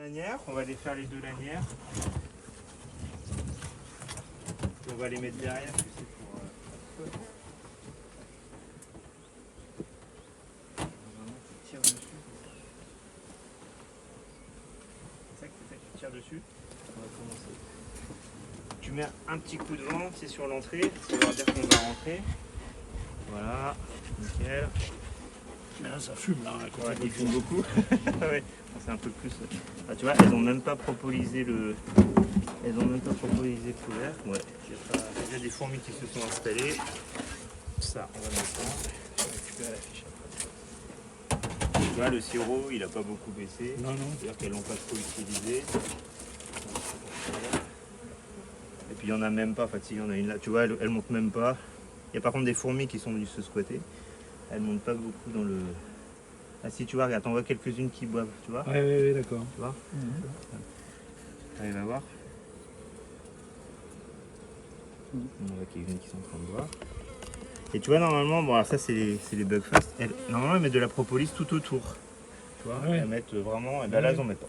lanières, on va les faire les deux lanières. Et on va les mettre derrière, tu sais, pour... Vraiment, tu tires dessus. C'est ça que tu fais, tu tires dessus. On va commencer. Tu mets un petit coup de vent, c'est sur l'entrée, ça veut dire qu'on va rentrer. Voilà, nickel. Mais là, ça fume, là. Ouais, il fume beaucoup. Ouais. C'est un peu plus... Ah, tu vois, elles n'ont même pas propolisé le... Elles n'ont même pas propolisé le couvert. Ouais, il y a des fourmis qui se sont installées. Ça, on va mettre ça. Je vais récupérer la fiche après. Tu vois, le sirop, il n'a pas beaucoup baissé. Non, non. C'est-à-dire qu'elles l'ont pas trop utilisé. Et puis il n'y en a même pas, en fait, il y en a une là. Tu vois, elle monte même pas. Il y a par contre des fourmis qui sont venues se squatter. Elles montent pas beaucoup dans le... Ah si, tu vois, regarde, t'en vois quelques-unes qui boivent, tu vois. Ouais, d'accord. Tu vois. Allez, va voir. On voit qu'il y en a qui sont en train de boire. Et tu vois, normalement, bon, alors ça c'est les bugfast. Normalement, elles mettent de la propolis tout autour. Tu vois, elles mettent vraiment. Et ben là, elles en mettent pas.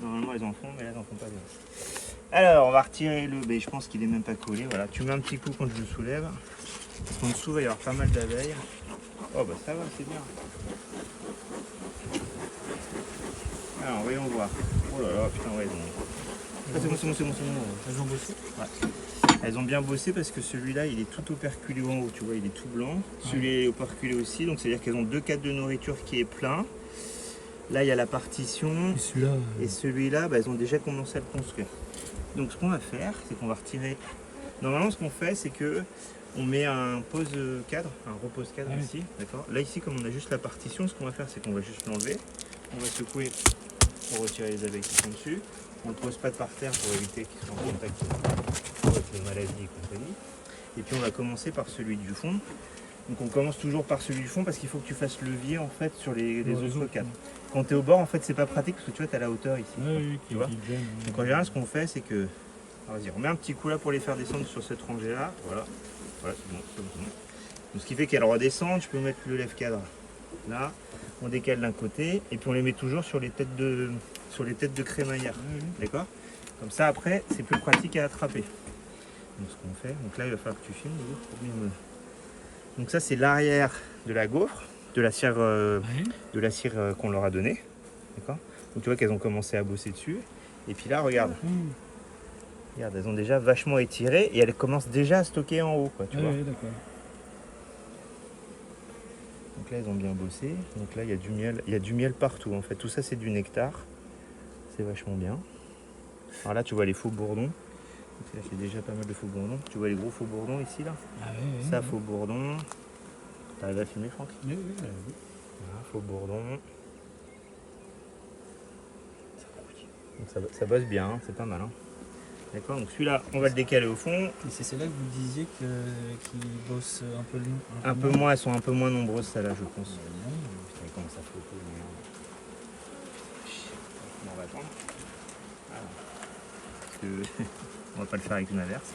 Normalement, elles en font, mais là, elles en font pas bien. Alors, on va retirer le. Ben, je pense qu'il est même pas collé. Voilà, tu mets un petit coup quand je le soulève. Parce qu'en dessous, il va y avoir pas mal d'abeilles. Oh, bah ça va, c'est bien. Alors, voyons voir. Oh là là, putain, ouais, elles ont... Ah, c'est bon. Elles ont bossé. Ouais. Elles ont bien bossé parce que celui-là, il est tout operculé en haut, tu vois, il est tout blanc. Celui-là est operculé aussi, donc c'est-à-dire qu'elles ont 2 cadres de nourriture qui est plein. Là, il y a la partition. Et celui-là, bah, elles ont déjà commencé à le construire. Donc, ce qu'on va faire, c'est qu'on va retirer... Normalement, ce qu'on fait, c'est que on met un pose cadre, un repose cadre ici, d'accord. Là, ici, comme on a juste la partition, ce qu'on va faire, c'est qu'on va juste l'enlever. On va secouer pour retirer les abeilles qui sont dessus. On ne le pose pas par terre pour éviter qu'ils soient en contact avec les maladies et compagnie. Et puis on va commencer par celui du fond. Donc on commence toujours par celui du fond parce qu'il faut que tu fasses levier en fait sur les autres cadres. Quand tu es au bord, en fait, c'est pas pratique parce que tu vois, tu as la hauteur ici. Tu vois. Donc en général, ce qu'on fait, c'est que... Vas-y, on met un petit coup là pour les faire descendre sur cette rangée là. Voilà, c'est bon, c'est bon. Donc, ce qui fait qu'elles redescendent, je peux mettre le lève-cadre là. On décale d'un côté et puis on les met toujours sur les têtes de crémaillère. D'accord. Comme ça après c'est plus pratique à attraper. Donc ce qu'on fait, donc là il va falloir que tu filmes. Donc ça c'est l'arrière de la gaufre, de la cire, qu'on leur a donnée. D'accord. Donc tu vois qu'elles ont commencé à bosser dessus. Et puis là regarde. Regarde, elles ont déjà vachement étiré et elles commencent déjà à stocker en haut, quoi, tu vois. D'accord. Donc là, elles ont bien bossé. Donc là, il y a du miel partout, en fait. Tout ça, c'est du nectar. C'est vachement bien. Alors là, tu vois les faux bourdons. Donc là, j'ai déjà pas mal de faux bourdons. Tu vois les gros faux bourdons ici, là. Ça, faux bourdon. T'arrives à filmer, Franck? Oui. Voilà, faux bourdon. Donc ça bosse bien, hein, c'est pas mal. Hein. D'accord, donc celui-là, on va le décaler au fond. Et c'est celle-là que vous disiez qu'ils bossent un peu un peu moins, elles sont un peu moins nombreuses, celles-là, je pense. Putain, comment ça faut peu, Bon, on va attendre. Voilà. Parce que on va pas le faire avec une averse.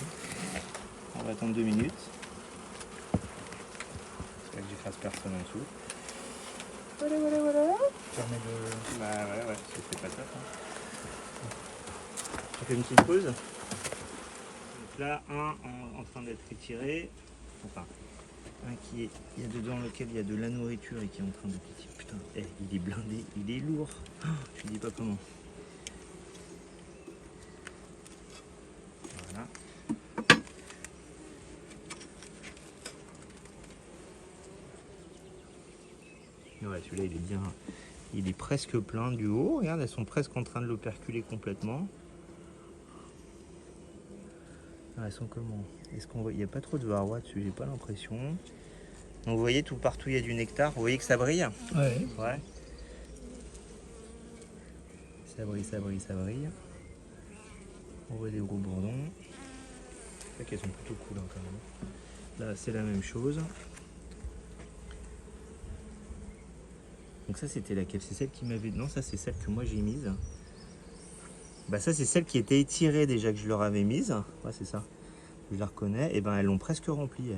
On va attendre 2 minutes. J'espère que j'efface personne en dessous. Voilà. Fermez le... Bah ouais, parce que c'est pas top. Hein. On fait une petite pause. Donc là, un en train d'être étiré. Enfin, un qui est, il y a dedans lequel il y a de la nourriture et qui est en train de péter. Putain, il est blindé, il est lourd. Oh, je dis pas comment. Voilà. Ouais, celui-là il est bien. Il est presque plein du haut. Regarde, elles sont presque en train de l'operculer complètement. Ah, elles sont comment? Est-ce qu'on voit? Il n'y a pas trop de varroa dessus, j'ai pas l'impression. Donc vous voyez, tout partout il y a du nectar. Vous voyez que ça brille? Ouais. Ça brille. On voit des gros bourdons. C'est vrai qu'elles sont plutôt cool hein, quand même. Là c'est la même chose. Donc ça c'était laquelle? C'est celle qui m'avait... Non, ça c'est celle que moi j'ai mise. Bah ça c'est celle qui était étirée déjà que je leur avais mise. Ouais c'est ça. Je la reconnais. Et ben elles l'ont presque remplie.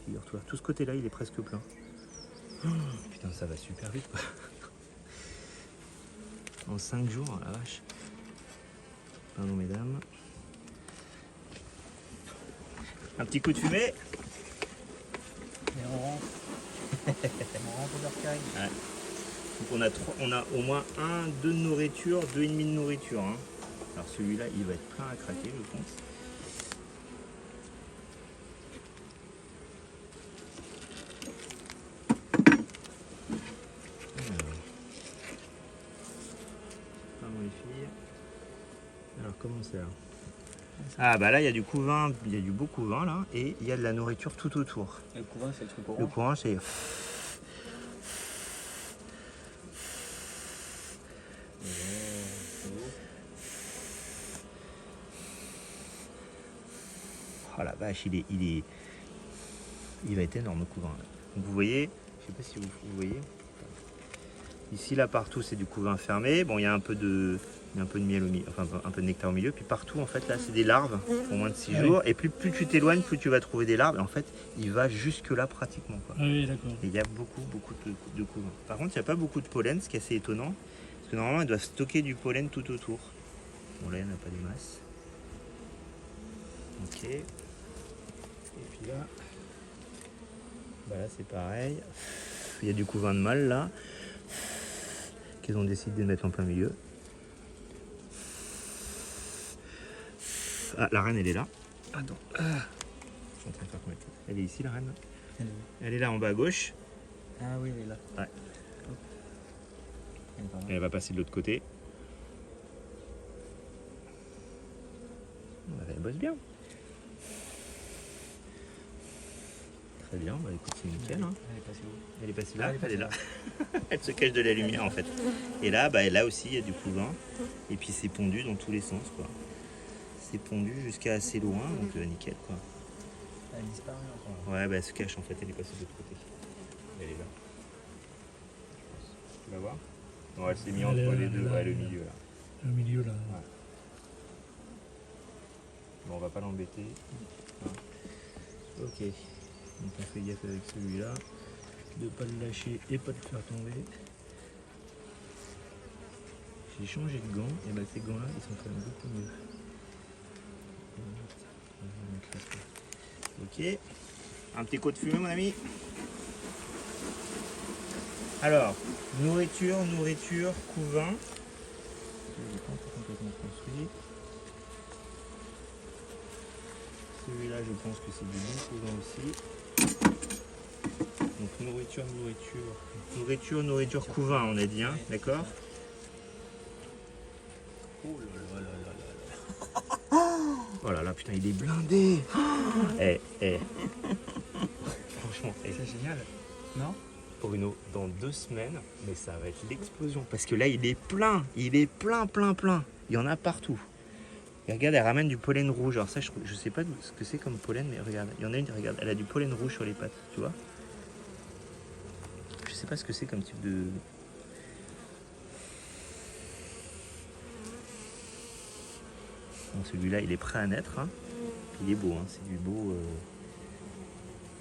Figure-toi. Tout ce côté-là il est presque plein. Oh, putain ça va super vite quoi. En 5 jours, la vache. Pardon mesdames. Un petit coup de fumée. Et on rentre. On rentre au bercail. Ouais. Donc on a au moins 2 de nourriture, 2,5 de nourriture. Hein. Alors celui-là, il va être plein à craquer, je pense. Pardon les filles. Alors comment c'est là? Ah bah là il y a du couvain, il y a du beau couvain là, et il y a de la nourriture tout autour. Le couvain, c'est le truc orange. Le couvain c'est... Oh la vache, il va être énorme le couvain. Là. Donc vous voyez, je sais pas si vous voyez. Ici là partout c'est du couvain fermé. Bon il y a un peu de miel au milieu, enfin un peu de nectar au milieu. Puis partout en fait là c'est des larves pour moins de 6 jours. Et plus tu t'éloignes, plus tu vas trouver des larves. Et en fait il va jusque là pratiquement. Quoi. Ah oui, d'accord. Et il y a beaucoup de couvain. Par contre il n'y a pas beaucoup de pollen, ce qui est assez étonnant. Parce que normalement ils doivent stocker du pollen tout autour. Bon là il n'y en a pas des masses. Ok. Et puis là, bah là c'est pareil. Il y a du couvain de mâle là, qu'ils ont décidé de mettre en plein milieu. Ah, la reine elle est là. Attends. Je suis en train de faire combien de temps. Elle est ici la reine. Elle est là en bas à gauche. Ah oui, elle est là. Ouais. Elle est pas mal. Elle va passer de l'autre côté. Elle bosse bien. Très bien, bah écoute, c'est nickel. Hein. Elle est passée où? Elle est passée là, Ah, elle est là. Elle se cache de la lumière en fait. Et là, bah, là aussi, il y a du couvain. Et puis c'est pondu dans tous les sens. Quoi. C'est pondu jusqu'à assez loin, donc nickel. Quoi. Elle disparaît encore. Ouais, bah, elle se cache en fait, elle est passée de l'autre côté. Elle est là. Tu vas voir? Non, elle s'est mise entre les deux, ouais, le milieu là. Au milieu là. Ouais. Bon, on va pas l'embêter. Hein. Ok. Donc on fait gaffe avec celui-là. De pas le lâcher et pas le faire tomber. J'ai changé de gants et bah ces gants là ils sont quand même beaucoup mieux. Ok. Un petit coup de fumée mon ami. Alors, nourriture, couvain. Il n'est pas encore complètement construit. Celui-là je pense que c'est du bon couvain aussi. Donc nourriture, couvain on a dit, hein, d'accord? Oh là là là là là. Oh là là, putain, il est blindé. Franchement, C'est génial. Non? Bruno, dans 2 semaines, mais ça va être l'explosion. Parce que là, il est plein. Il y en a partout. Et regarde, elle ramène du pollen rouge. Alors ça, je sais pas ce que c'est comme pollen, mais regarde, il y en a une, regarde, elle a du pollen rouge sur les pattes, tu vois? Je sais pas ce que c'est comme type de... Bon, celui-là, il est prêt à naître. Hein. Il est beau, hein. C'est du beau...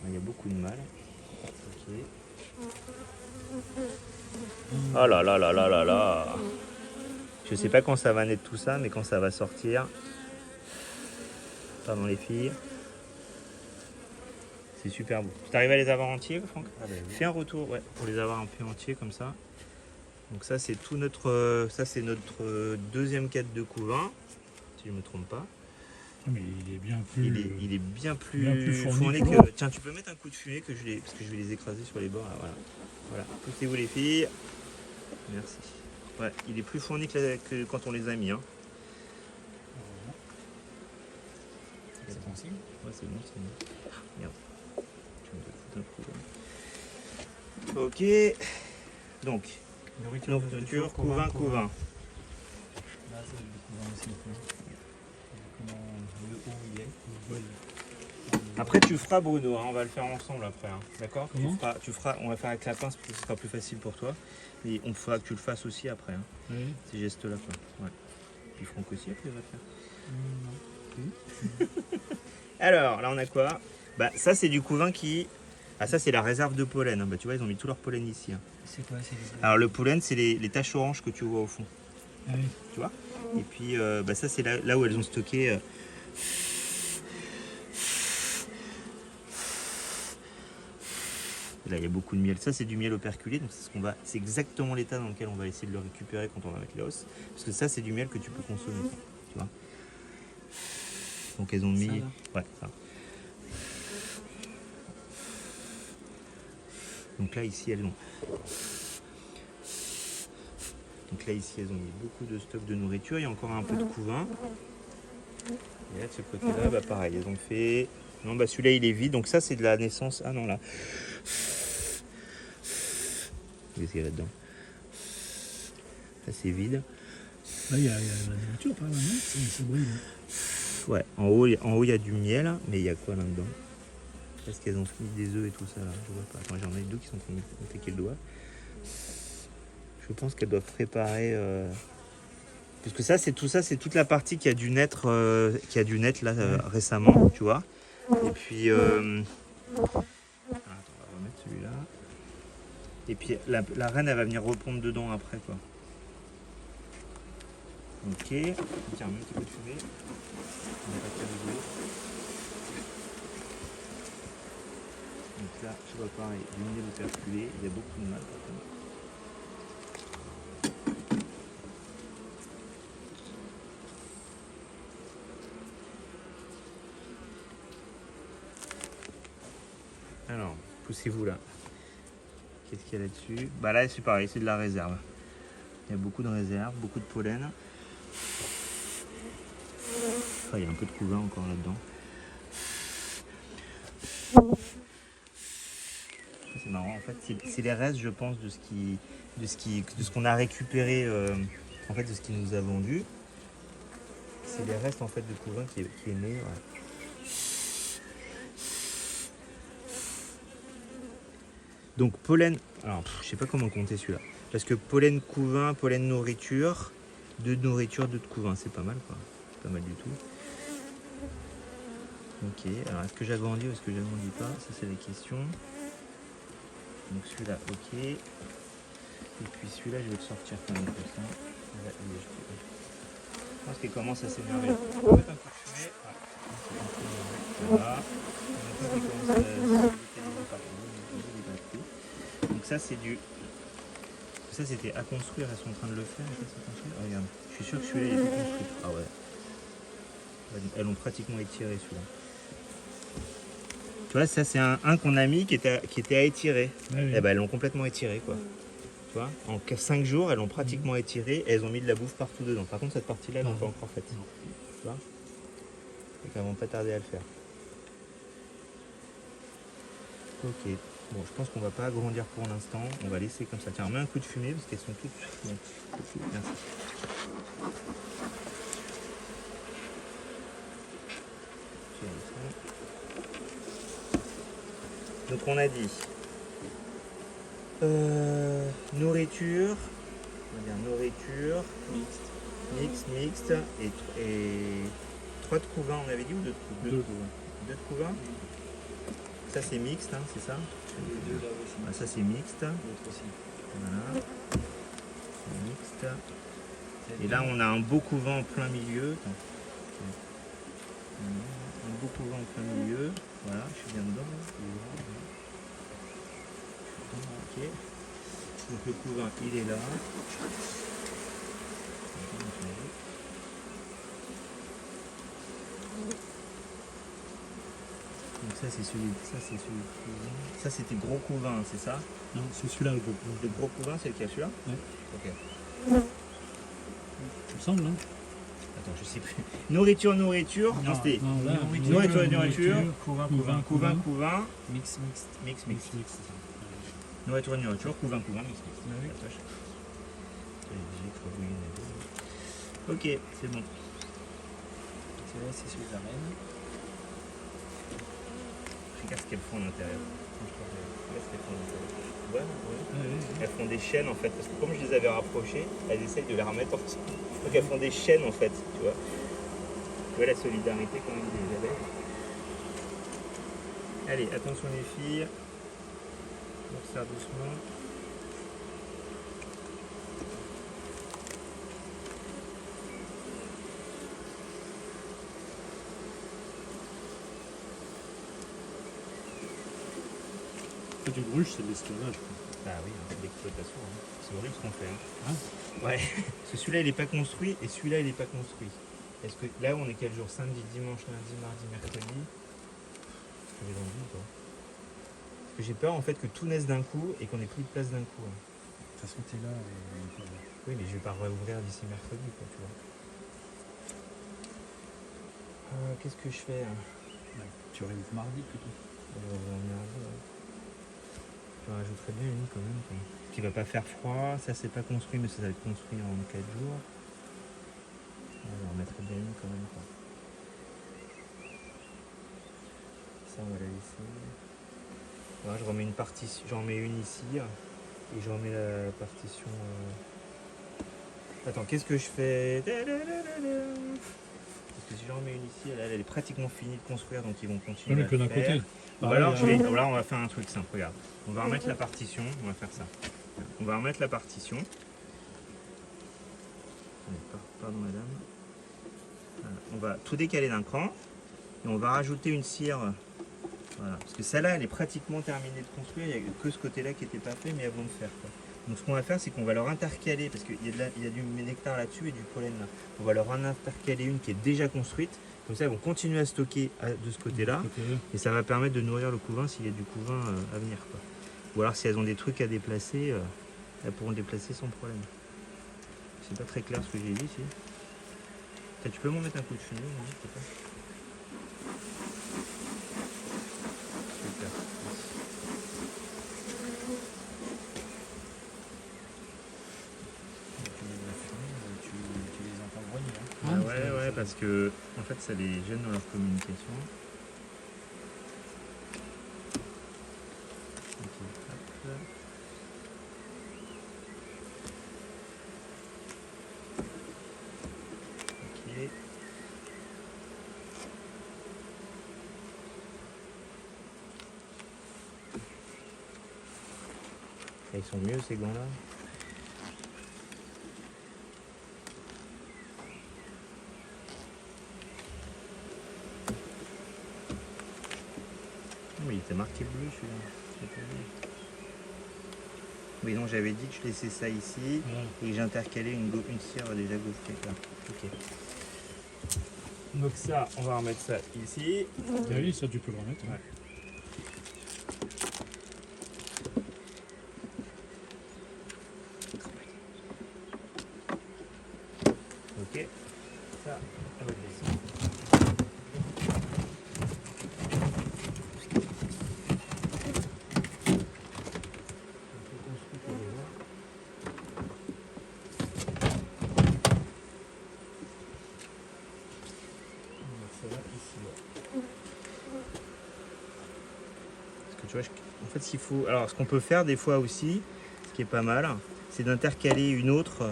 Il y a beaucoup de mâles. Ok. Oh là là là là là là. Je sais pas quand ça va naître tout ça, mais quand ça va sortir... Pardon les filles. C'est super beau. Tu arrives à les avoir entiers, Franck? Ah bah oui. Fais un retour, ouais, pour les avoir un peu entiers comme ça. Donc ça c'est tout notre, ça c'est notre deuxième quête de couvain, si je me trompe pas. Mais il est bien plus. Il est bien plus, bien plus fourni que que... l'autre. Tiens, tu peux mettre un coup de fumée parce que je vais les écraser sur les bords. Là, voilà. Poussez-vous les filles. Merci. Ouais, il est plus fourni que quand on les a mis. Hein. C'est ton signe? Ouais, c'est bon, c'est bon. Merde. Je me foutre un coup. Ok. Donc, nourriture, couvain. Là, c'est le couvain aussi. Comment le haut il est. après tu feras Bruno, hein, on va le faire ensemble après, hein, d'accord? Comment tu feras, on va faire avec la pince parce que ce sera plus facile pour toi. Et on fera que tu le fasses aussi après, hein, Oui. ces gestes-là. Quoi. Ouais. Puis Franck aussi après il va le faire. Alors, là on a quoi? Bah ça c'est du couvain qui... Ah ça c'est la réserve de pollen, hein. Bah, tu vois ils ont mis tout leur pollen ici. Hein. C'est quoi? C'est les... Alors le pollen c'est les taches oranges que tu vois au fond. Ah oui. Tu vois. Et puis ça c'est là où elles ont stocké. Là il y a beaucoup de miel. Ça c'est du miel operculé, donc c'est exactement l'état dans lequel on va essayer de le récupérer quand on va mettre l'os. Parce que ça c'est du miel que tu peux consommer. Tu vois. Donc elles ont mis. Ça, là. Ouais, ça. Donc là ici elles ont. Donc là ici elles ont mis beaucoup de stock de nourriture. Il y a encore un peu de couvain. Et là de ce côté-là, bah pareil, elles ont fait. Non bah celui-là il est vide, donc ça c'est de la naissance. Ah non là. Qu'est-ce qu'il y a là-dedans? Ça c'est vide. Là, il y a la nourriture, par là, non? Ça brille. Ouais, en haut il y a du miel, mais il y a quoi là-dedans? Est-ce qu'elles ont mis des œufs et tout ça là? Je vois pas. Attends, j'en ai deux qui sont en train de me piquer le doigt. Je pense qu'elles doivent préparer. Parce que ça, c'est toute la partie qui a dû naître, là récemment, tu vois. Et puis. Attends, on va remettre celui-là. Et puis la reine, elle va venir repondre dedans après, quoi. Ok. Tiens, un petit peu de fumée. On va pas rigoler. Donc là, je vois pareil, du miel operculé. Il y a beaucoup de mal par contre. Alors, poussez-vous là. Qu'est-ce qu'il y a là-dessus? Bah là, c'est pareil, c'est de la réserve. Il y a beaucoup de réserve, beaucoup de pollen. Enfin, il y a un peu de couvain encore là-dedans. C'est marrant, en fait, c'est les restes, je pense, de ce qu'on a récupéré, en fait, de ce qu'il nous a vendu. C'est les restes en fait de couvain qui est né. Ouais. Donc pollen, alors je sais pas comment compter celui-là, parce que pollen couvain, pollen nourriture, deux de nourriture, deux de couvain, c'est pas mal quoi, c'est pas mal du tout. Ok, alors est-ce que j'agrandis ou est-ce que j'agrandis pas? Ça c'est la question. Donc celui-là, ok. Et puis celui-là, je vais le sortir quand même comme ça. Je pense qu'il commence à s'énerver. On va mettre un coup de fumée. Voilà. Maintenant qu'il commence à se décaliser partout. Donc ça c'est du. Ça c'était à construire, elles sont en train de le faire. Oh, regarde, je suis sûr que celui-là il est tout construit. Ah ouais. Elles l'ont pratiquement étiré celui-là. Tu vois, ça c'est un qu'on a mis qui était à étirer. Ouais, oui. Et ben elles l'ont complètement étiré quoi. Tu vois, en 5 jours elles l'ont pratiquement étiré et elles ont mis de la bouffe partout dedans. Par contre cette partie-là elles l'ont pas encore faite. Tu vois. Donc elles vont pas tarder à le faire. Ok. Bon, je pense qu'on va pas agrandir pour l'instant. On va laisser comme ça. Tiens, on met un coup de fumée parce qu'elles sont toutes. Bon, merci. Donc on a dit nourriture, on va dire nourriture, mixte et 3 de couvain on avait dit ou 2 de couvain? 2 de couvain. Ça c'est mixte, hein, c'est ça? Ah, ça c'est mixte. Voilà. Mixte. Et là on a un beau couvain en plein milieu. Un beau couvain en plein milieu. Voilà, je suis bien dedans. Ok. Donc le couvain il est là. Donc ça c'est celui de couvain. Ça c'était gros couvain, c'est ça? Non, c'est celui-là le gros couvain. Le gros couvain c'est lequel, celui-là? Ouais. Ok. Il me semble, hein? Attends, je sais plus. Nourriture. Non, c'était là, nourriture. Couvain. Couvain. Mix. Mix. Nourriture, couvain, mix. Ok, c'est bon. Celui-là, c'est celui de la reine. Regarde ce qu'elles font à l'intérieur. Regarde ce qu'elles font à l'intérieur. Ouais. Elles font des chaînes en fait, parce que comme je les avais rapprochées, elles essayent de les remettre ensemble. Donc elles font des chaînes en fait, tu vois. Tu vois la solidarité quand même des abeilles. Allez, attention les filles. On observe doucement. fait une ruche, c'est de l'esclavage. Bah oui, c'est de l'exploitation. Hein. C'est horrible ce qu'on fait. Hein. Hein Ouais. Parce que celui-là, il n'est pas construit et celui-là, il n'est pas construit. Est-ce que là, on est quel jour? Samedi, dimanche, lundi, mardi, mercredi. Je vais dans le vide, quoi. Parce que j'ai peur en fait que tout naisse d'un coup et qu'on ait plus de place d'un coup. Hein. De toute façon, t'es là. Oui, mais je vais pas réouvrir d'ici mercredi, quoi, tu vois. Qu'est-ce que je fais hein? Ouais, tu réouvres mardi plutôt. Je rajouterais bien une quand même. Quoi. Qui va pas faire froid, ça c'est pas construit, mais ça va être construit en 4 jours. On en remettrait bien une quand même. Quoi. Ça on va la laisser. Ouais, je remets une partition, j'en mets une ici et je remets la partition. Attends, qu'est-ce que je fais? Parce que si j'en remets une ici, elle est pratiquement finie de construire, donc ils vont continuer. Ouais, mais que d'un côté. Ou alors, là, on va faire un truc simple. Regarde, on va remettre la partition. On va faire ça. On va remettre la partition. Pardon, madame. Voilà. On va tout décaler d'un cran et on va rajouter une cire. Voilà. Parce que celle-là, elle est pratiquement terminée de construire. Il n'y a que ce côté-là qui n'était pas fait, mais elles vont le faire. Quoi. Donc, ce qu'on va faire, c'est qu'on va leur intercaler parce qu'il y a du nectar là-dessus et du pollen là. On va leur en intercaler une qui est déjà construite. Comme ça, elles vont continuer à stocker de ce côté-là. Et ça va permettre de nourrir le couvain s'il y a du couvain à venir. Quoi. Ou alors, si elles ont des trucs à déplacer, elles pourront le déplacer sans problème. C'est pas très clair ce que j'ai dit ici. Tu peux m'en mettre un coup de fumier, s'il te plaît? Super. Tu les entends grogner. Ah ouais, parce que en fait ça les gêne dans leur communication. Ok, hop. Ok. Et ils sont mieux ces gants là. Mais il était marqué bleu celui-là. Oui, non, j'avais dit que je laissais ça ici et que j'intercalais une cire déjà gaufrée. Là. Ok. Donc ça, on va remettre ça ici. Oui, ça tu peux le remettre. Ouais. Ok. Ça, on va le laisser. Tu vois, en fait, s'il faut. Alors, ce qu'on peut faire des fois aussi, ce qui est pas mal, c'est d'intercaler une autre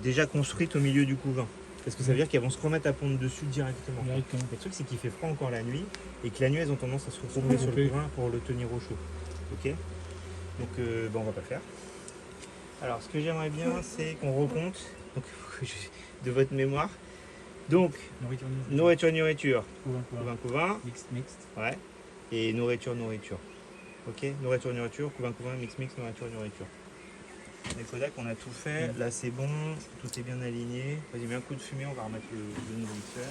déjà construite au milieu du couvain. Parce que ça veut dire qu'elles vont se remettre à pondre dessus directement. Le truc, c'est qu'il fait froid encore la nuit et que la nuit, elles ont tendance à se retrouver sur le couvain pour le tenir au chaud. Ok. Donc, on va pas le faire. Alors, ce que j'aimerais bien, c'est qu'on recompte donc, de votre mémoire. Donc, nourriture. Couvain. Mixte. Ouais. Et nourriture. Ok, nourriture, couvain, mix, nourriture. Les Kodak, on a tout fait. Là, c'est bon, tout est bien aligné. Vas-y, mets un coup de fumée, on va remettre le nourriteur.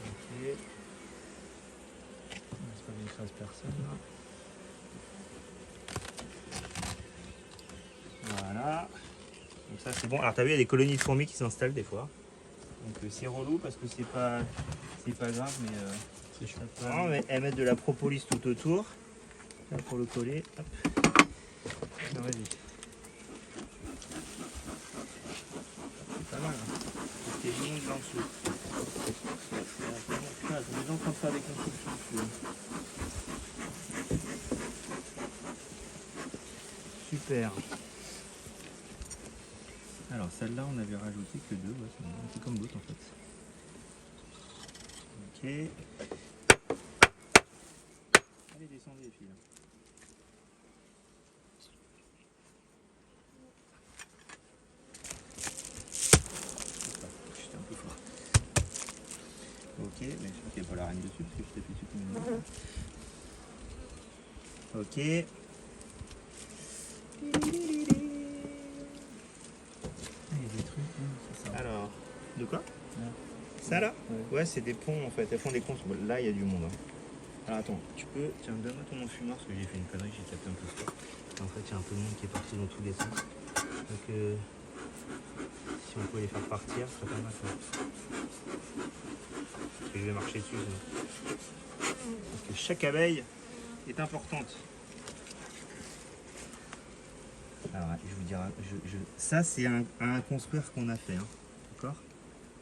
Ok. J'espère qu'il ne écrase personne là. Voilà. Donc ça c'est bon. Alors t'as vu il y a des colonies de fourmis qui s'installent des fois. Donc c'est relou parce que c'est pas grave mais c'est chiant. Non, mais elles mettent de la propolis tout autour. Là pour le coller. Hop. Non, vas-y. C'est pas mal. Hein. C'est une ligne en dessous. Putain, t'as des gens qui sont en train de faire des constructions dessus. Super. Alors celle-là on avait rajouté que 2, ouais, c'est comme d'autres en fait. Ok. Allez descendez les filles. mais je crois qu'il n'y a pas la reine dessus parce que je t'ai fait supprimer. Ok. Il y a des trucs, c'est ça. Alors, de quoi? Ouais. Ça là? Ouais, c'est des ponts en fait, elles font des ponts. Bon, là, il y a du monde. Hein. Alors attends, tu peux. Tiens, donne-moi ton enfumoir parce que j'ai fait une connerie, j'ai tapé un peu fort. En fait, il y a un peu de monde qui est parti dans tous les sens. Donc, si on peut les faire partir, ce serait pas mal. Quoi. Parce que je vais marcher dessus. Sinon. Parce que chaque abeille est importante. Alors, je vous dirai, ça c'est un construire qu'on a fait, hein. D'accord?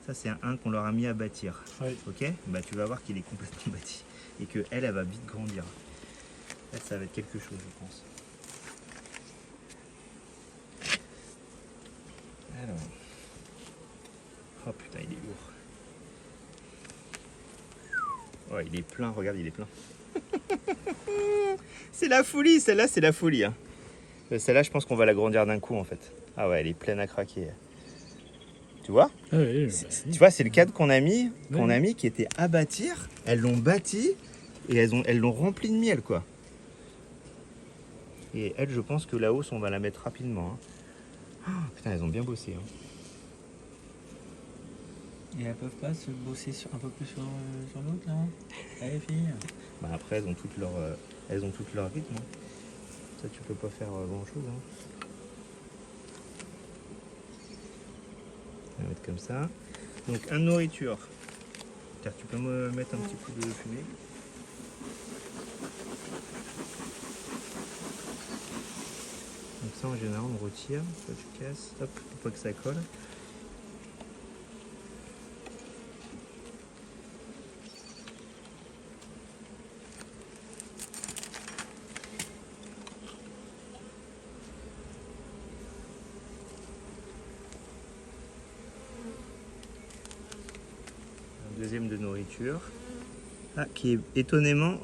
Ça c'est un qu'on leur a mis à bâtir. Ouais. Ok? Bah tu vas voir qu'il est complètement bâti et que elle va vite grandir. Là, ça va être quelque chose, je pense. Alors, oh putain, il est lourd. Oh, il est plein. Regarde, il est plein. C'est la folie, celle-là, c'est la folie. Hein. Celle-là, je pense qu'on va l'agrandir d'un coup en fait. Ah ouais, elle est pleine à craquer. Tu vois? Ah oui, Tu vois, c'est le cadre qu'on a mis, qui était à bâtir. Elles l'ont bâti et elles l'ont rempli de miel, quoi. Et elle, je pense que la hausse, on va la mettre rapidement. Hein. Oh, putain, elles ont bien bossé. Hein. Et elles peuvent pas se bosser un peu plus sur l'autre là? Allez filles. Bah après, elles ont toutes leur rythme. Hein. Ça, tu peux pas faire grand-chose. Hein. On va mettre comme ça. Donc, un de nourriture. Tiens, tu peux me mettre un petit coup de fumée. Donc ça, en général, on retire. Ça, tu casses. Hop, pour pas que ça colle. Deuxième de nourriture. Ah, qui est étonnamment.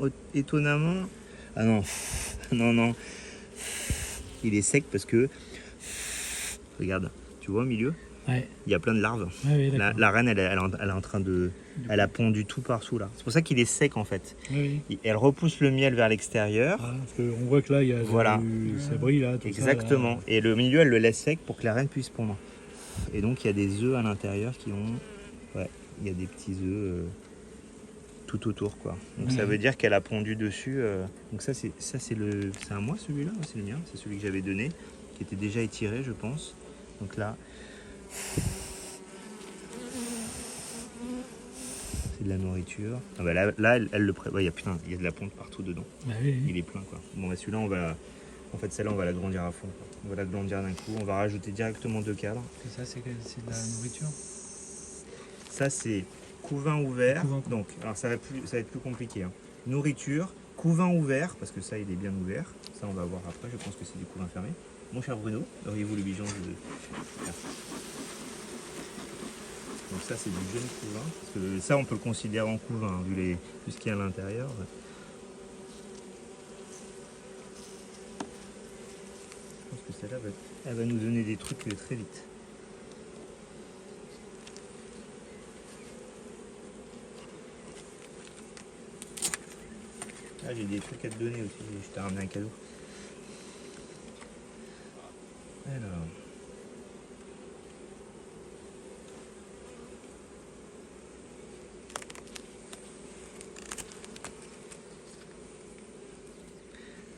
Ah non, non. Il est sec parce que. Regarde, tu vois au milieu? Ouais. Il y a plein de larves. Ouais, oui, La reine, elle est en train de. Elle a pondu tout partout là. C'est pour ça qu'il est sec en fait. Oui. Elle repousse le miel vers l'extérieur. Ah, parce qu'on voit que là, il y a Voilà. ça brille là, tout Exactement. ça. Là. Et le milieu, elle le laisse sec pour que la reine puisse pondre. Et donc il y a des œufs à l'intérieur qui ont. Ouais, il y a des petits œufs. Tout autour quoi. Donc ça veut dire qu'elle a pondu dessus. Donc ça c'est un moi celui-là, c'est le mien, c'est celui que j'avais donné, qui était déjà étiré je pense. Donc là, c'est de la nourriture. Ah bah là elle le prépare. Il y a de la ponte partout dedans. Bah oui. Il est plein quoi. Bon bah celui-là on va, en fait celle-là on va l'agrandir à fond. Quoi. On va l'agrandir d'un coup. On va rajouter directement 2 cadres. Et ça c'est de la nourriture. Ça c'est couvain ouvert, donc alors ça va être plus compliqué. Hein. Nourriture, couvain ouvert, parce que ça il est bien ouvert, ça on va voir après, je pense que c'est du couvain fermé. Mon cher Bruno, auriez-vous l'obligeance de... Donc ça c'est du jeune couvain, parce que ça on peut le considérer en couvain, hein, vu ce qu'il y a à l'intérieur. Je pense que celle-là elle va nous donner des trucs très vite. Ah, j'ai des trucs à te donner aussi, je t'ai ramené un cadeau.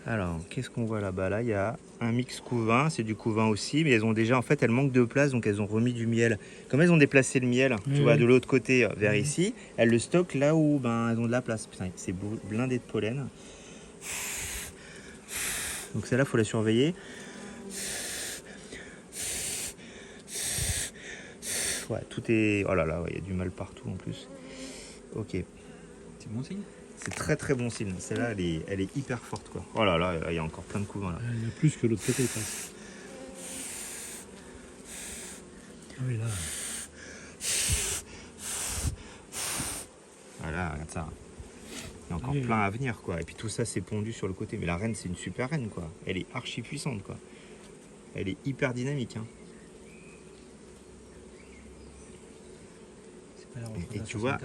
Alors, qu'est-ce qu'on voit là-bas? Là, il y a un mix couvain, c'est du couvain aussi, mais elles ont déjà, en fait, elles manquent de place, donc elles ont remis du miel. Comme elles ont déplacé le miel, tu vois, de l'autre côté vers ici, elles le stockent là où elles ont de la place. Putain, c'est blindé de pollen. Donc celle-là, il faut la surveiller. Ouais, tout est... Oh là là, il y a du mal partout en plus. Ok. C'est bon signe? C'est très très bon signe. Celle-là, elle est hyper forte quoi. Oh là là, il y a encore plein de couvains là. Il y a plus que l'autre côté presque. Ah oui, là. Voilà, regarde ça. Il y a encore plein à venir quoi. Et puis tout ça c'est pondu sur le côté. Mais la reine c'est une super reine quoi. Elle est archi puissante quoi. Elle est hyper dynamique. Hein. C'est pas la Et tu vois,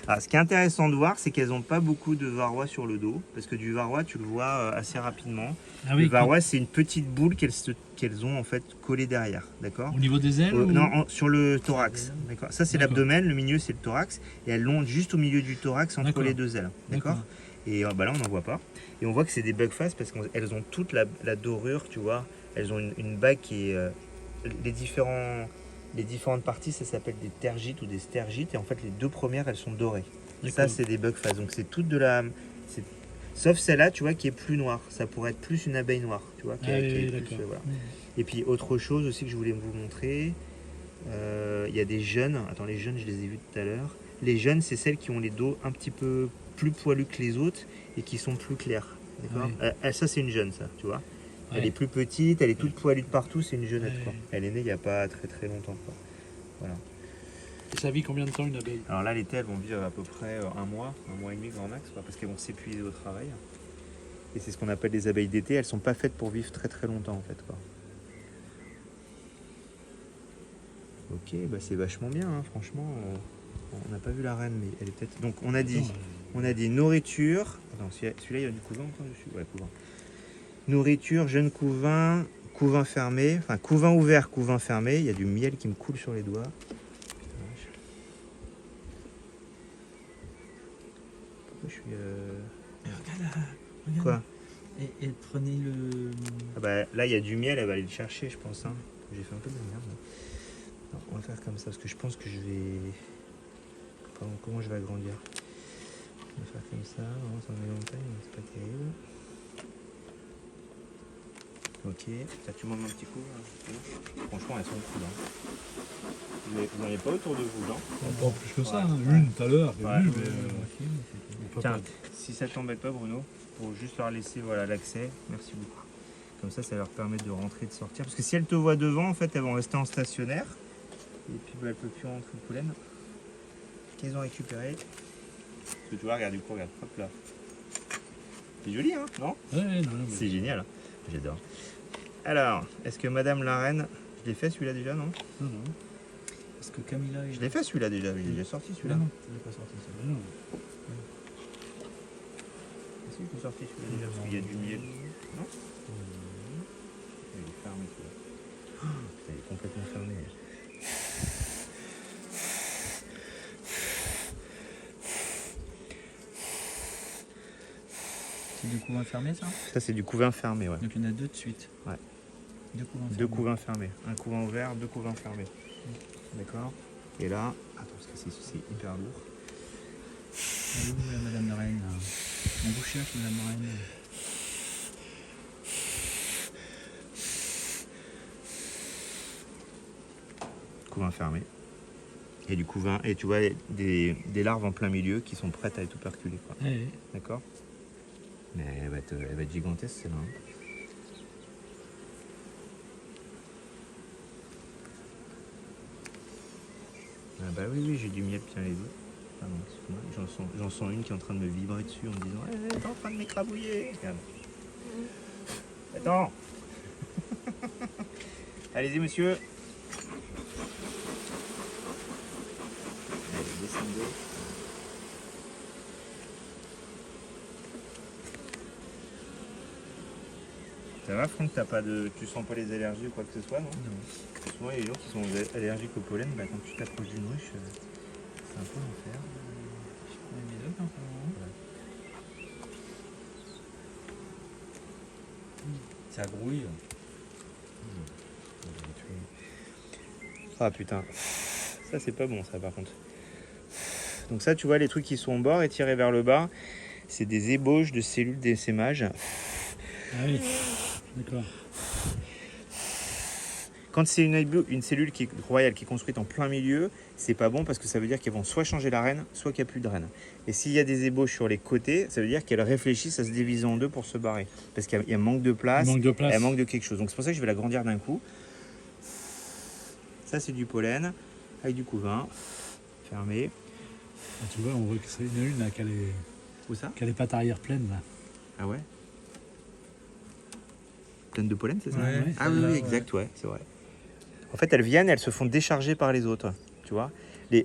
Alors, ce qui est intéressant de voir, c'est qu'elles n'ont pas beaucoup de varroa sur le dos, parce que du varroa, tu le vois assez rapidement. Ah Le oui, varroa, c'est une petite boule qu'elles ont en fait collée derrière, d'accord? au niveau des ailes ou... Non, sur le thorax, d'accord? Ça, c'est D'accord. l'abdomen, le milieu, c'est le thorax, et elles l'ont juste au milieu du thorax entre D'accord. les deux ailes, d'accord? Et bah là, on n'en voit pas. Et on voit que c'est des bugface parce qu'elles ont toute la dorure, tu vois. Elles ont une bague qui est... les différentes parties, ça s'appelle des tergites ou des stergites. Et en fait, les deux premières, elles sont dorées. Ça, c'est des bugface. Donc, c'est toute de la... Sauf celle-là, tu vois, qui est plus noire. Ça pourrait être plus une abeille noire, tu vois. Qui est plus, voilà. Et puis, autre chose aussi que je voulais vous montrer. Il y a des jeunes. Attends, les jeunes, je les ai vus tout à l'heure. Les jeunes, c'est celles qui ont les dos un petit peu plus poilus que les autres et qui sont plus claires. D'accord. Ça, c'est une jeune, ça, tu vois. Elle est plus petite, elle est toute poilue de partout, c'est une jeunette, quoi. Elle est née il n'y a pas très très longtemps, quoi. Voilà. Et ça vit combien de temps une abeille? Alors là, l'été, elles vont vivre à peu près un mois et demi grand max, quoi, parce qu'elles vont s'épuiser au travail. Et c'est ce qu'on appelle les abeilles d'été. Elles sont pas faites pour vivre très très longtemps, en fait, quoi. Ok, bah c'est vachement bien, hein, franchement. On n'a pas vu la reine, mais elle est peut-être... Donc on a dit nourriture. Attends, celui-là, il y a du couvain encore dessus. Ouais, couvain. Nourriture, jeune couvain, couvain fermé. Enfin, couvain ouvert, couvain fermé. Il y a du miel qui me coule sur les doigts. Pourquoi je suis... Regarde. Quoi? Et prenez le... Ah bah, là, il y a du miel, elle va aller le chercher, je pense. Hein. J'ai fait un peu de merde. Non, on va faire comme ça, parce que je pense que je vais... Pardon, comment je vais agrandir? On va faire comme ça. Non, ça met longtemps, mais c'est pas terrible. Ok. Là, tu m'en mets un petit coup. Hein. Franchement, elles sont cool. Hein. Vous n'en avez pas autour de vous, non? Pas plus que ça, Ouais. hein. Une tout à l'heure. Ouais. Une, mais, Tiens, si ça t'embête pas, Bruno, pour juste leur laisser voilà, l'accès, merci beaucoup. Comme ça leur permet de rentrer et de sortir. Parce que si elles te voient devant, en fait, elles vont rester en stationnaire. Et puis, bah, elles ne peuvent plus rentrer le pollen. Qu'ils ont récupéré. Parce que tu vois, regarde, du coup, regarde, hop là. C'est joli, hein, non? Ouais, non, mais... C'est génial, hein. J'adore. Alors, est-ce que Madame la Reine, je l'ai fait celui-là déjà, non? Non. Est-ce que Camilla... Je l'ai fait celui-là déjà, il est déjà sorti celui-là. Non, il n'est pas sorti ça. Non. Est-ce qu'il est sorti celui-là déjà? Parce qu'il y a du miel. Non? Il est fermé celui-là. Il est complètement fermé. C'est du couvain fermé ça? Ça c'est du couvain fermé, ouais. Donc il y en a deux de suite. Ouais. Deux couvains fermés. Deux couvains fermés. Un couvain ouvert, deux couvains fermés. D'accord. Et là, attends parce que c'est hyper lourd. Elle est où Madame la Reine là? On vous cherche Madame la Reine. Couvain fermé. Et du couvain, et tu vois des larves en plein milieu qui sont prêtes à être operculées, quoi. Ouais. D'accord. Mais elle va être gigantesque celle-là. Hein. Ah bah oui, j'ai du miel plein les doigts. Pardon, excuse-moi. J'en sens une qui est en train de me vibrer dessus en me disant hey, t'es en train de m'écrabouiller. Regarde. Attends. Allez-y monsieur. Allez, descendez. Ça va Franck, tu sens pas les allergies ou quoi que ce soit, non? Non. Souvent les gens qui sont allergiques au pollen, bah, quand tu t'approches d'une ruche, c'est un peu l'enfer. Je prends les médocs un peu. Ça grouille. Ah putain, ça c'est pas bon ça par contre. Donc ça tu vois les trucs qui sont au bord et tirés vers le bas, c'est des ébauches de cellules d'essaimage. Ah oui, d'accord. Quand c'est une cellule qui est royale, qui est construite en plein milieu, c'est pas bon parce que ça veut dire qu'elles vont soit changer la reine, soit qu'il n'y a plus de reine. Et s'il y a des ébauches sur les côtés, ça veut dire qu'elles réfléchissent à se diviser en deux pour se barrer. Parce qu'il y a un manque de place, elle manque de quelque chose. Donc c'est pour ça que je vais l'agrandir d'un coup. Ça c'est du pollen, avec du couvain, fermé. Ah, tu vois, on voit que c'est une là, qui Où ça? a les pattes arrière pleines là. Ah ouais? Pleine de pollen, c'est ça? Ouais, ah oui, exact, ouais, c'est vrai. En fait, elles viennent, elles se font décharger par les autres, tu vois.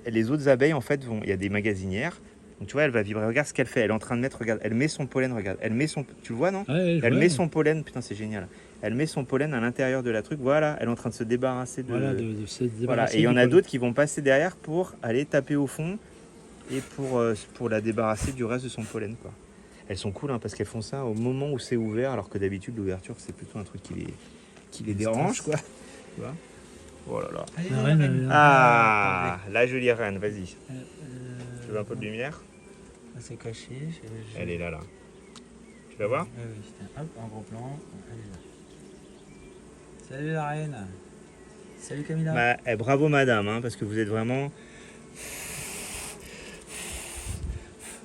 les autres abeilles, en fait, il y a des magasinières. Donc tu vois, elle va vibrer. Regarde ce qu'elle fait. Elle est en train de mettre, regarde, elle met son pollen, regarde. Elle met son, tu le vois, non? Ouais, Elle met son pollen, putain, c'est génial. Elle met son pollen à l'intérieur de la truc. Voilà, elle est en train de se débarrasser de. Voilà, de se débarrasser Voilà. Et il y en du a pollen. d'autres qui vont passer derrière pour aller taper au fond et pour la débarrasser du reste de son pollen, quoi. Elles sont cool, hein, parce qu'elles font ça au moment où c'est ouvert, alors que d'habitude, l'ouverture, c'est plutôt un truc qui les dérange, quoi. Tu vois? Oh là là. Allez, La la reine, reine. Ah, la jolie reine, vas-y. Tu veux un peu de lumière? C'est caché. Elle est là, là. Tu la vois? Oui, oui. Hop, en gros plan. Elle est là. Salut la reine. Salut Camilla. Bah, bravo madame, hein, parce que vous êtes vraiment...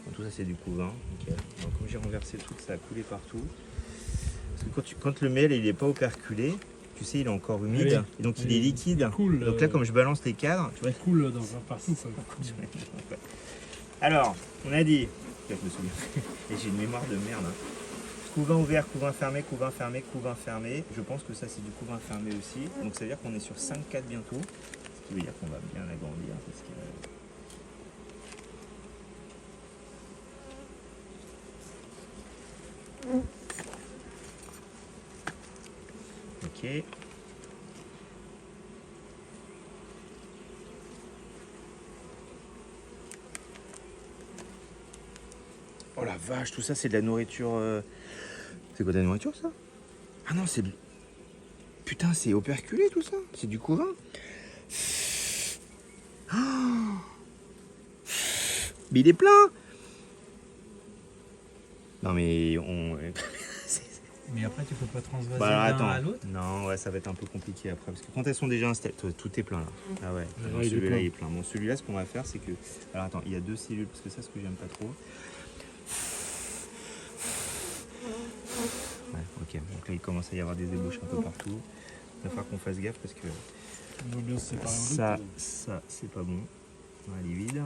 Bon, tout ça c'est du couvain. Okay. Donc, comme j'ai renversé tout, ça a coulé partout. Parce que quand le miel il n'est pas operculé, tu sais il est encore humide, Oui. et donc il Oui. est liquide. Cool, Donc là comme je balance les cadres, tu vois. Cool partout, quoi. Alors, on a dit... Je me souviens. Et j'ai une mémoire de merde. Hein. Couvain ouvert, couvain fermé, couvain fermé, couvain fermé. Je pense que ça c'est du couvain fermé aussi. Donc ça veut dire qu'on est sur 5-4 bientôt. Ce qui veut dire qu'on va bien agrandir. Parce que... Ok. Oh la vache, tout ça c'est de la nourriture. C'est quoi de la nourriture ça? Ah non, c'est. Putain, c'est operculé tout ça? C'est du couvain? Oh, mais il est plein! Non mais on. Mais après, tu peux pas transvaser Bah alors, d'un à attends. l'autre. Non, ouais, ça va être un peu compliqué après. Parce que quand elles sont déjà installées, tout est plein là. Ah ouais, non, il est celui-là plein. il est plein. Bon, celui-là, ce qu'on va faire, c'est que. Alors attends, il y a 2 cellules, parce que ça, ce que j'aime pas trop. Ouais, ok. Donc là, il commence à y avoir des ébauches un peu partout. Il va falloir qu'on fasse gaffe parce que On va bien se séparer en deux. ça, c'est pas bon. Ouais, elle est vide.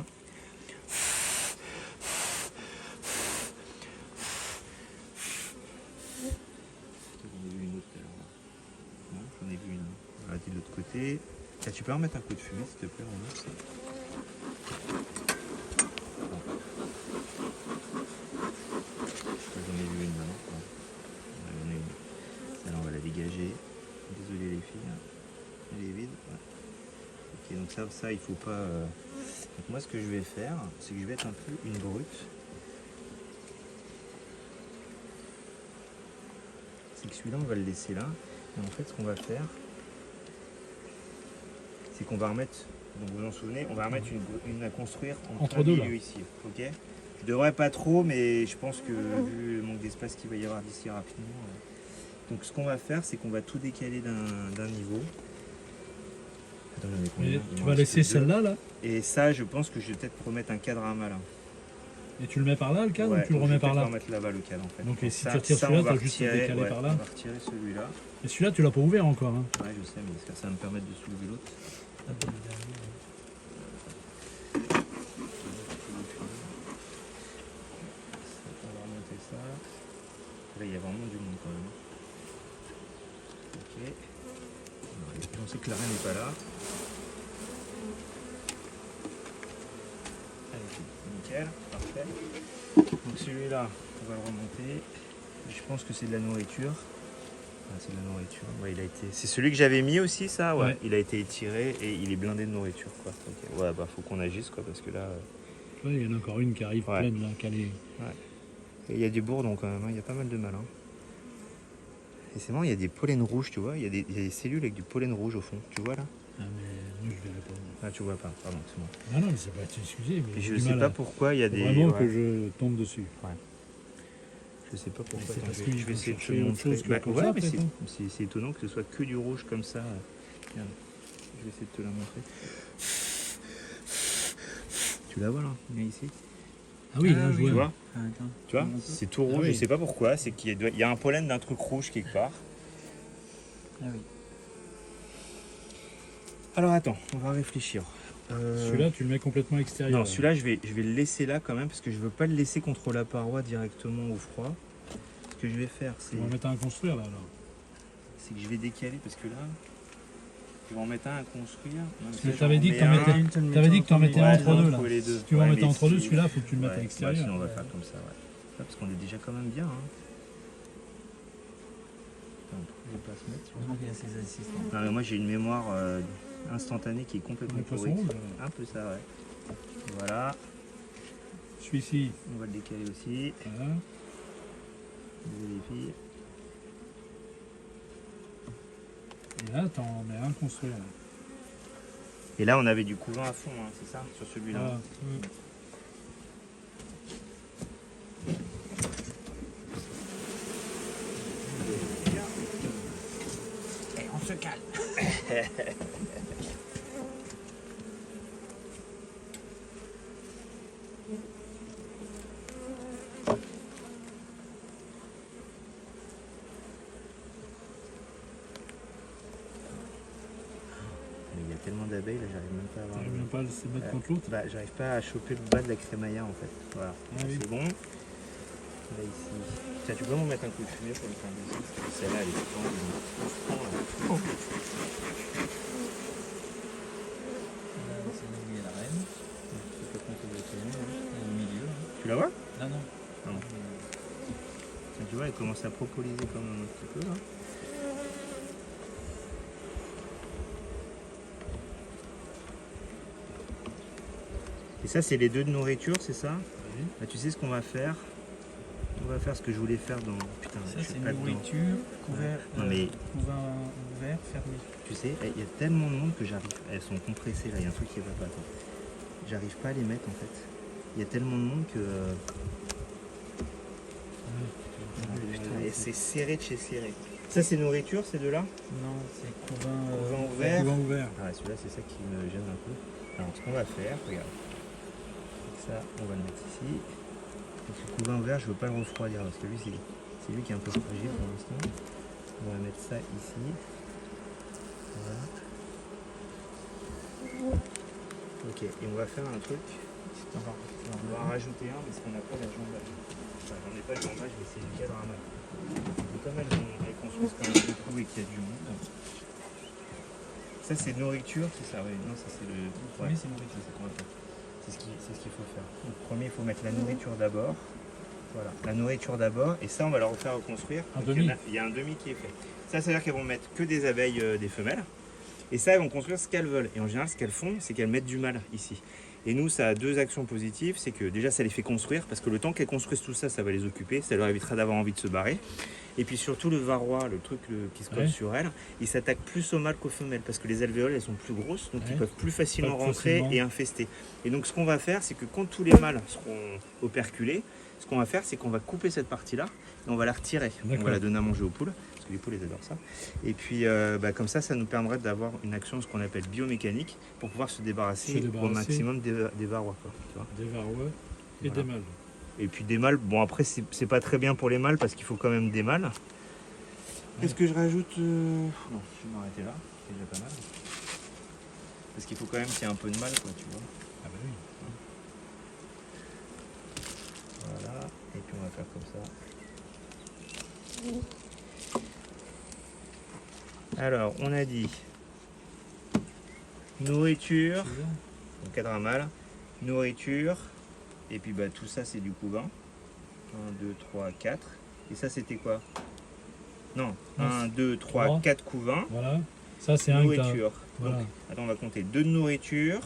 J'en ai vu une autre tout à l'heure. Non, j'en ai vu une. On va de l'autre côté. Ah, tu peux remettre un coup de fumée s'il te plaît, Romain. J'en ai vu une maintenant. Ouais, j'en ai une. Celle-là, on va la dégager. Désolé les filles. Elle est vide. Ouais. Ok, donc ça il faut pas. Donc moi, ce que je vais faire, c'est que je vais être un peu une brute. C'est que celui-là, on va le laisser là. Et en fait, ce qu'on va faire, c'est qu'on va remettre. Donc vous vous en souvenez, on va remettre une à construire Entre plein deux, milieu là. ici. Ok. Je devrais pas trop, mais je pense que vu le manque d'espace qu'il va y avoir d'ici rapidement. Donc ce qu'on va faire, c'est qu'on va tout décaler d'un niveau. Attends, j'en ai combien? Et Il tu m'en vas reste laisser deux. celle-là, là, Et ça, je pense que je vais peut-être remettre un cadre à main là. et tu le mets par là, le cadre, Ouais, ou tu le je remets vais par peut-être là? le remettre là-bas le cadre en fait. Donc, et si Ça- tu retires ça, celui-là, on va t'as juste à le retirer, décaler ouais, par là. On va retirer celui-là. Et celui-là, tu l'as pas ouvert encore, hein. Ouais, je sais, mais ça va me permettre de soulever l'autre. Ah, bon, le dernier, ouais. On va remonter ça. Là, il y a vraiment du monde quand même. Ok. On sait que la reine n'est pas là. Allez, nickel, parfait. Donc celui-là, on va le remonter. Je pense que c'est de la nourriture. Ah, c'est de la nourriture. Ouais, il a été. C'est celui que j'avais mis aussi, ça. Ouais. Ouais. Il a été étiré et il est blindé de nourriture, quoi. Ok. Ouais, bah faut qu'on agisse, quoi, parce que là. Tu vois, il y en a encore une qui arrive Ouais. pleine, là, calée. Et il y a du bourdon quand même, hein. Il y a pas mal de malins. Et c'est marrant, il y a des pollens rouges, tu vois. Il y a des cellules avec du pollen rouge au fond. Tu vois là? Ah, mais nous, je verrai pas. Ah, tu vois pas, pardon, c'est moi. Non, non, mais c'est pas excusé, mais Et j'ai je du sais mal pas à- pourquoi il y a faut des. vraiment ouais. que je tombe dessus. Je sais pas pourquoi. c'est Attends, parce je qu'il vais faut essayer de te chercher autre montrer. chose que Bah, comme ouais, ça, mais peut-être, hein. c'est étonnant que ce soit que du rouge comme ça. Regarde, je vais essayer de te la montrer. Tu la vois là? Viens ici. Ah oui, là, je Tu vois. vois? Ah, attends. Tu vois? Un peu. C'est tout rouge, Ah oui. je sais pas pourquoi. C'est qu'il y a un pollen d'un truc rouge quelque part. Ah oui. Alors attends, on va réfléchir. Celui-là, tu le mets complètement extérieur. Non, celui-là, je vais le laisser là quand même parce que je veux pas le laisser contre la paroi directement au froid. Ce que je vais faire, c'est On va mettre un construire, là, alors. que je vais décaler parce que là, Tu vas en mettre un à construire. T'avais dit que t'en mettais un entre deux là. Les deux. Si tu veux en Ouais, mettre mais entre deux, si- celui-là, faut que tu le mettes Ouais, à l'extérieur. sinon on va faire comme ça, ouais. Ouais, parce qu'on est déjà quand même bien. Hein. Attends, je vais pas se mettre. Heureusement qu'il y a ses assistants. Non, mais moi j'ai une mémoire instantanée qui est complètement Le poisson pourrie. rouge. Un peu ça, ouais. Voilà, Celui-ci, on va le décaler aussi. voilà. Désolé les filles. Et là, t'en mets un construire. Là. Et là on avait du couvain à fond, hein, c'est ça, sur celui-là. Voilà. Et on se calme. Mais il y a tellement d'abeilles, là j'arrive même pas à avoir. T'arrives même pas à se mettre contre l'autre. Bah, j'arrive pas à choper le bas de la crémaillère en fait. Voilà, Ah oui. c'est bon. Là ici. Tiens, tu peux m'en mettre un coup de fumée pour le faire dessus. Celle-là elle est tendre. C'est là où il y a la reine. Au milieu. Tu la vois? Non, non. Non. Tiens, tu vois, elle commence à propoliser quand même un petit peu là. Et ça, c'est les deux de nourriture, c'est ça? Oui. Là, tu sais ce qu'on va faire? On va faire ce que je voulais faire dans. Putain, Ça, je suis c'est pas dedans. nourriture, couvert, Non, mais- couvain ouvert, fermé. Tu sais, il y a tellement de monde que j'arrive. Elles sont compressées là, il y a un truc qui va pas. Attends. J'arrive pas à les mettre en fait. Il y a tellement de monde que. Et c'est serré de chez serré. Ça, c'est nourriture, ces deux-là? Non, c'est couvain, Couvain ouvert. Couvent ouvert. Ah, celui-là, c'est ça qui me gêne un peu. Alors, ce qu'on va faire, regarde. Ça, on va le mettre ici. Donc, le couvain ouvert, je veux pas le refroidir parce que lui, c'est lui qui est un peu fragile pour l'instant. On va mettre ça ici. Voilà. Ok, et on va faire un truc. On va en rajouter un, mais ce qu'on appelle la jambage. Enfin, j'en ai pas de jambage, mais c'est le cadre à main. Et comme elles construisent quand même beaucoup et qu'il y a du monde. Ça, c'est nourriture, c'est ça, oui. Non, ça, c'est le. premier, c'est nourriture. C'est ce qu'on va faire. C'est ce qu'il faut faire. Donc, premier, il faut mettre la nourriture d'abord. Voilà, la nourriture d'abord. Et ça, on va la refaire reconstruire. Un Donc, demi. il y a un demi qui est fait. Ça, c'est-à-dire qu'elles vont mettre que des abeilles, des femelles. Et ça, elles vont construire ce qu'elles veulent. Et en général, ce qu'elles font, c'est qu'elles mettent du mâle ici. Et nous, ça a deux actions positives. C'est que déjà, ça les fait construire. Parce que le temps qu'elles construisent tout ça, ça va les occuper. Ça leur évitera d'avoir envie de se barrer. Et puis surtout, le varroa, le truc qui se colle Ouais. sur elles, il s'attaque plus au mâle qu'aux femelles. Parce que les alvéoles, elles sont plus grosses. Donc, Ouais. ils peuvent plus facilement Pas rentrer facilement. et infester. Et donc, ce qu'on va faire, c'est que quand tous les mâles seront operculés, ce qu'on va faire, c'est qu'on va couper cette partie-là et on va la retirer. On D'accord. va la donner à manger aux poules. Parce que les poules, elles adorent ça. Et puis, comme ça nous permettrait d'avoir une action, ce qu'on appelle biomécanique, pour pouvoir se débarrasser, au maximum des varrois. Quoi, tu vois. Des varrois et Voilà. des mâles. Et puis des mâles, bon après c'est pas très bien pour les mâles parce qu'il faut quand même des mâles. Qu'est-ce que je rajoute Non, je vais m'arrêter là, c'est déjà pas mal. Parce qu'il faut quand même qu'il y ait un peu de mâle, quoi, tu vois. Ah bah oui. Voilà, et puis on va faire comme ça. Alors, on a dit nourriture, donc cadre à mâle, nourriture, et puis tout ça c'est du couvain. 1, 2, 3, 4. Et ça c'était quoi? Non, Non, 1, 2, 3, 3. 4 couvains. Voilà. Ça, c'est un que t'as- Nourriture. Voilà. Donc, attends, on va compter 2 de nourriture.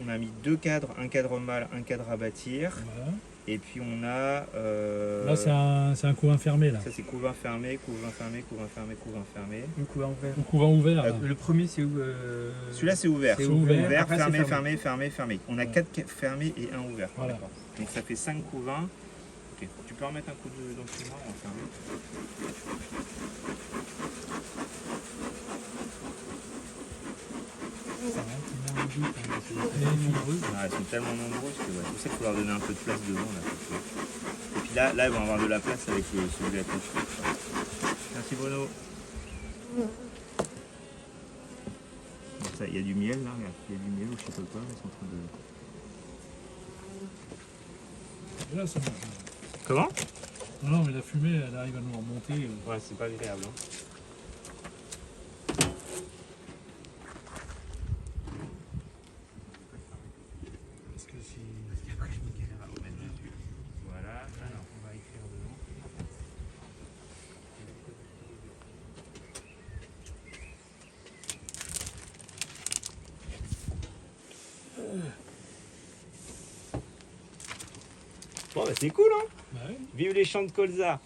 On a mis 2 cadres, un cadre mâle, un cadre à bâtir. Voilà. Et puis on a. Là, c'est un couvain fermé, là. Ça c'est couvain fermé, couvain fermé, couvain fermé, couvain fermé. Le couvain ouvert. Un couvain ouvert, là. Le premier, c'est où Celui-là c'est ouvert. c'est ouvert. Après, c'est fermé, fermé, fermé, fermé. On a Ouais. 4 fermés et 1 ouvert. Voilà. D'accord. Donc ça fait 5 couvains. Ok. Tu peux remettre un coup d'enfumoir, on va fermer. Ah, elles sont tellement nombreuses que c'est pour ça qu'il faut leur donner un peu de place devant. Là, et puis là, elles vont avoir de la place avec celui de la construire. Merci Bruno. Donc ça, il y a du miel là, regarde. Il y a du miel ou je sais pas quoi. Elles sont en train de. Là, ça marche. Comment? Non, mais la fumée, elle arrive à nous remonter. Ouais, c'est pas agréable. Hein. Bon, bah, c'est cool, hein. Bah ouais. Vive les champs de colza.